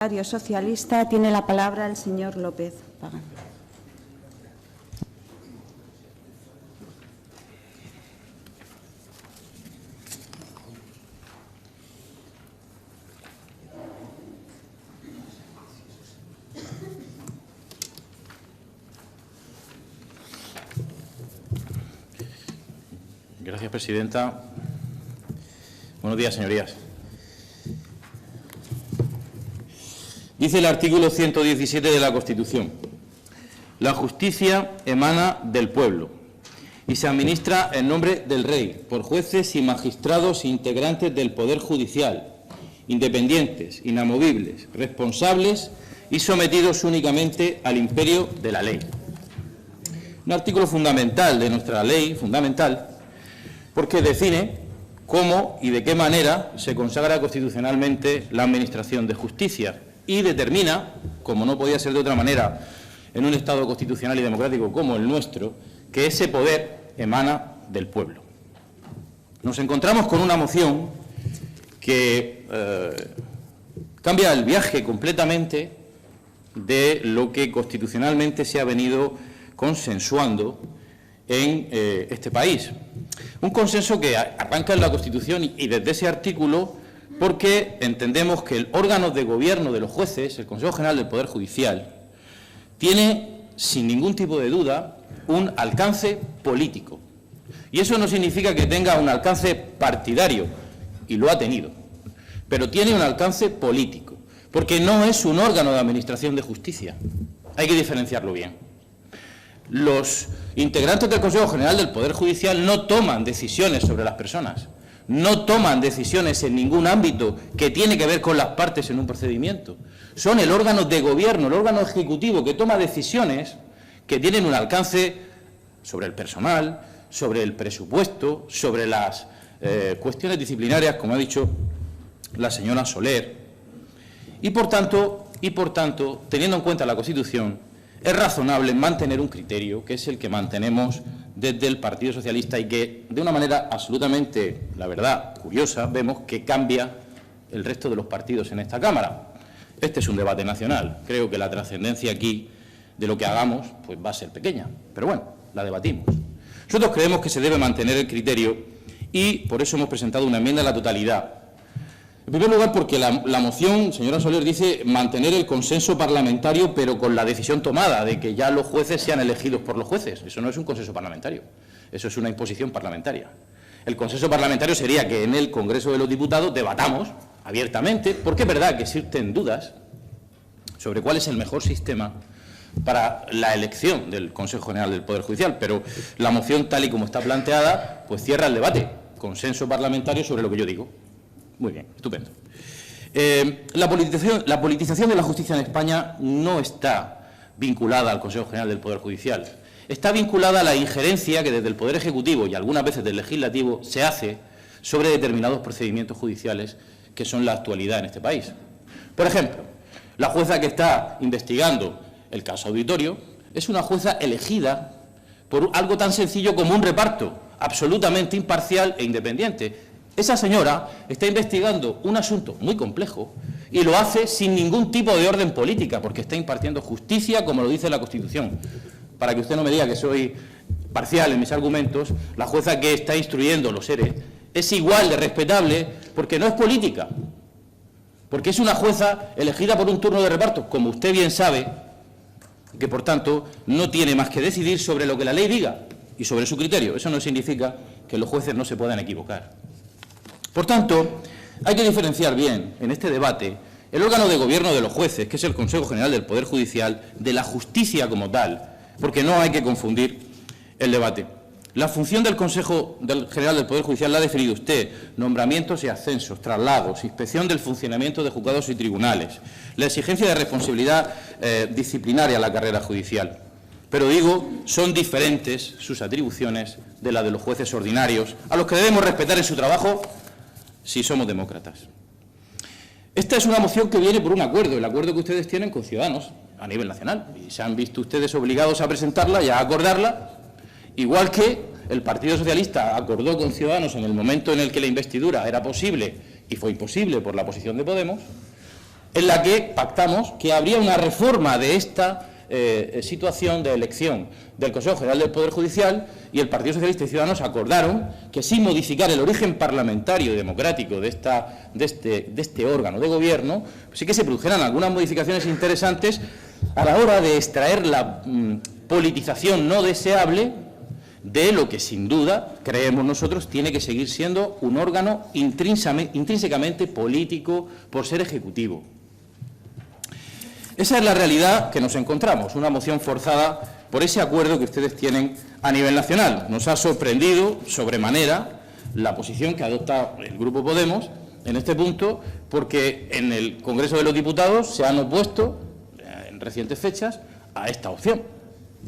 Socialista, tiene la palabra el señor López Pagán. Gracias, presidenta. Buenos días, señorías. Dice el artículo 117 de la Constitución: la justicia emana del pueblo y se administra en nombre del Rey por jueces y magistrados integrantes del Poder Judicial, independientes, inamovibles, responsables y sometidos únicamente al imperio de la ley. Un artículo fundamental de nuestra ley, fundamental, porque define cómo y de qué manera se consagra constitucionalmente la administración de justicia y determina, como no podía ser de otra manera en un Estado constitucional y democrático como el nuestro, que ese poder emana del pueblo. Nos encontramos con una moción que cambia el viaje completamente de lo que constitucionalmente se ha venido consensuando en este país. Un consenso que arranca en la Constitución y desde ese artículo, porque entendemos que el órgano de gobierno de los jueces, el Consejo General del Poder Judicial, tiene, sin ningún tipo de duda, un alcance político. Y eso no significa que tenga un alcance partidario, y lo ha tenido, pero tiene un alcance político, porque no es un órgano de administración de justicia. Hay que diferenciarlo bien. Los integrantes del Consejo General del Poder Judicial no toman decisiones sobre las personas, no toman decisiones en ningún ámbito que tiene que ver con las partes en un procedimiento. Son el órgano de gobierno, el órgano ejecutivo que toma decisiones que tienen un alcance sobre el personal, sobre el presupuesto, sobre las cuestiones disciplinarias, como ha dicho la señora Soler. Y por tanto, teniendo en cuenta la Constitución, es razonable mantener un criterio que es el que mantenemos desde el Partido Socialista y que, de una manera absolutamente, la verdad, curiosa, vemos que cambia el resto de los partidos en esta Cámara. Este es un debate nacional. Creo que la trascendencia aquí de lo que hagamos pues va a ser pequeña, pero bueno, la debatimos. Nosotros creemos que se debe mantener el criterio y por eso hemos presentado una enmienda a la totalidad. En primer lugar, porque la moción, señora Soler, dice mantener el consenso parlamentario, pero con la decisión tomada de que ya los jueces sean elegidos por los jueces. Eso no es un consenso parlamentario, eso es una imposición parlamentaria. El consenso parlamentario sería que en el Congreso de los Diputados debatamos abiertamente, porque es verdad que existen dudas sobre cuál es el mejor sistema para la elección del Consejo General del Poder Judicial, pero la moción, tal y como está planteada, pues cierra el debate. Consenso parlamentario sobre lo que yo digo. Muy bien, estupendo. La politización de la justicia en España no está vinculada al Consejo General del Poder Judicial. Está vinculada a la injerencia que desde el Poder Ejecutivo y algunas veces del Legislativo se hace sobre determinados procedimientos judiciales que son la actualidad en este país. Por ejemplo, la jueza que está investigando el caso Auditorio es una jueza elegida por algo tan sencillo como un reparto absolutamente imparcial e independiente. Esa señora está investigando un asunto muy complejo y lo hace sin ningún tipo de orden política, porque está impartiendo justicia, como lo dice la Constitución. Para que usted no me diga que soy parcial en mis argumentos, la jueza que está instruyendo los ERE es igual de respetable porque no es política, porque es una jueza elegida por un turno de reparto, como usted bien sabe, que por tanto no tiene más que decidir sobre lo que la ley diga y sobre su criterio. Eso no significa que los jueces no se puedan equivocar. Por tanto, hay que diferenciar bien en este debate el órgano de gobierno de los jueces, que es el Consejo General del Poder Judicial, de la justicia como tal, porque no hay que confundir el debate. La función del Consejo General del Poder Judicial la ha definido usted: nombramientos y ascensos, traslados, inspección del funcionamiento de juzgados y tribunales, la exigencia de responsabilidad disciplinaria a la carrera judicial. Pero digo, son diferentes sus atribuciones de las de los jueces ordinarios, a los que debemos respetar en su trabajo si somos demócratas. Esta es una moción que viene por un acuerdo, el acuerdo que ustedes tienen con Ciudadanos a nivel nacional, y se han visto ustedes obligados a presentarla y a acordarla, igual que el Partido Socialista acordó con Ciudadanos en el momento en el que la investidura era posible y fue imposible por la posición de Podemos, en la que pactamos que habría una reforma de esta situación de elección del Consejo General del Poder Judicial, y el Partido Socialista y Ciudadanos acordaron que sin modificar el origen parlamentario y democrático de este órgano de gobierno, pues sí que se produjeran algunas modificaciones interesantes a la hora de extraer la politización no deseable de lo que sin duda, creemos nosotros, tiene que seguir siendo un órgano intrínsecamente político por ser ejecutivo. Esa es la realidad que nos encontramos, una moción forzada por ese acuerdo que ustedes tienen a nivel nacional. Nos ha sorprendido sobremanera la posición que adopta el Grupo Podemos en este punto, porque en el Congreso de los Diputados se han opuesto, en recientes fechas, a esta opción.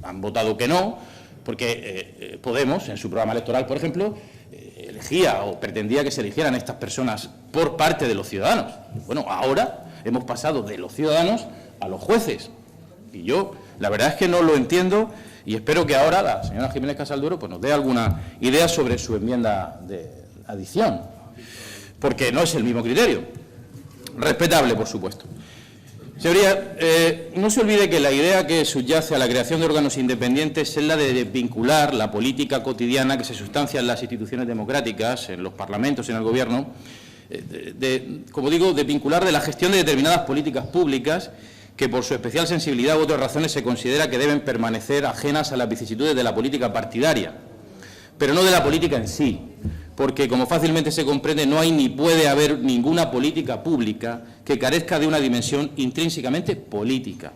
Han votado que no, porque Podemos, en su programa electoral, por ejemplo, elegía o pretendía que se eligieran estas personas por parte de los ciudadanos. Bueno, ahora hemos pasado de los ciudadanos a los jueces. Y yo, la verdad es que no lo entiendo, y espero que ahora la señora Jiménez Casalduro pues, nos dé alguna idea sobre su enmienda de adición, porque no es el mismo criterio. Respetable, por supuesto. Señoría, no se olvide que la idea que subyace a la creación de órganos independientes es la de desvincular la política cotidiana que se sustancia en las instituciones democráticas, en los parlamentos, en el Gobierno, como digo, desvincular de la gestión de determinadas políticas públicas que por su especial sensibilidad u otras razones se considera que deben permanecer ajenas a las vicisitudes de la política partidaria, pero no de la política en sí, porque, como fácilmente se comprende, no hay ni puede haber ninguna política pública que carezca de una dimensión intrínsecamente política.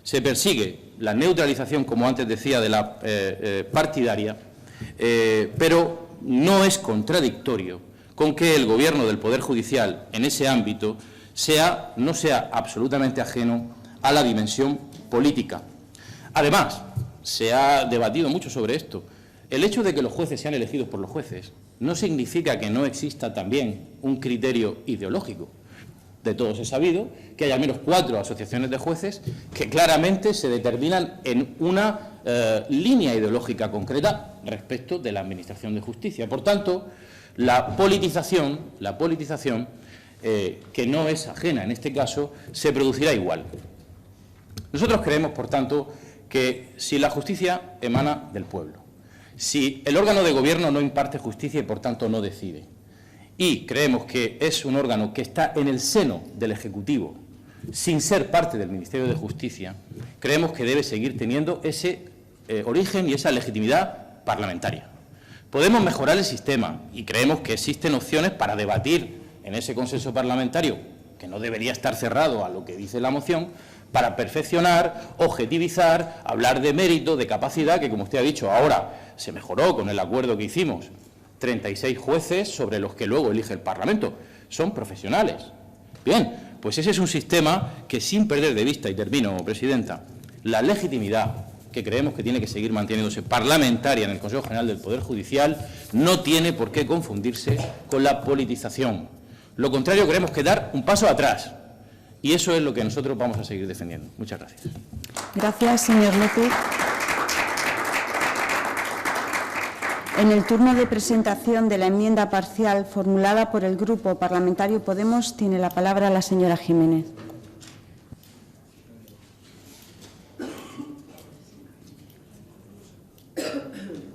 Se persigue la neutralización, como antes decía, de la partidaria, pero no es contradictorio con que el Gobierno del Poder Judicial, en ese ámbito, no sea absolutamente ajeno a la dimensión política. Además, se ha debatido mucho sobre esto. El hecho de que los jueces sean elegidos por los jueces no significa que no exista también un criterio ideológico. De todos es sabido que hay al menos 4 asociaciones de jueces que claramente se determinan en una línea ideológica concreta respecto de la Administración de Justicia. Por tanto, la politización, que no es ajena en este caso, se producirá igual. Nosotros creemos, por tanto, que si la justicia emana del pueblo, si el órgano de gobierno no imparte justicia y, por tanto, no decide, y creemos que es un órgano que está en el seno del Ejecutivo, sin ser parte del Ministerio de Justicia, creemos que debe seguir teniendo ese origen y esa legitimidad parlamentaria. Podemos mejorar el sistema y creemos que existen opciones para debatir en ese consenso parlamentario, que no debería estar cerrado a lo que dice la moción, para perfeccionar, objetivizar, hablar de mérito, de capacidad, que, como usted ha dicho, ahora se mejoró con el acuerdo que hicimos. 36 jueces sobre los que luego elige el Parlamento. Son profesionales. Bien, pues ese es un sistema que, sin perder de vista, y termino, Presidenta, la legitimidad que creemos que tiene que seguir manteniéndose parlamentaria en el Consejo General del Poder Judicial, no tiene por qué confundirse con la politización. Lo contrario, creemos que dar un paso atrás. Y eso es lo que nosotros vamos a seguir defendiendo. Muchas gracias. Gracias, señor López. En el turno de presentación de la enmienda parcial formulada por el Grupo Parlamentario Podemos, tiene la palabra la señora Jiménez.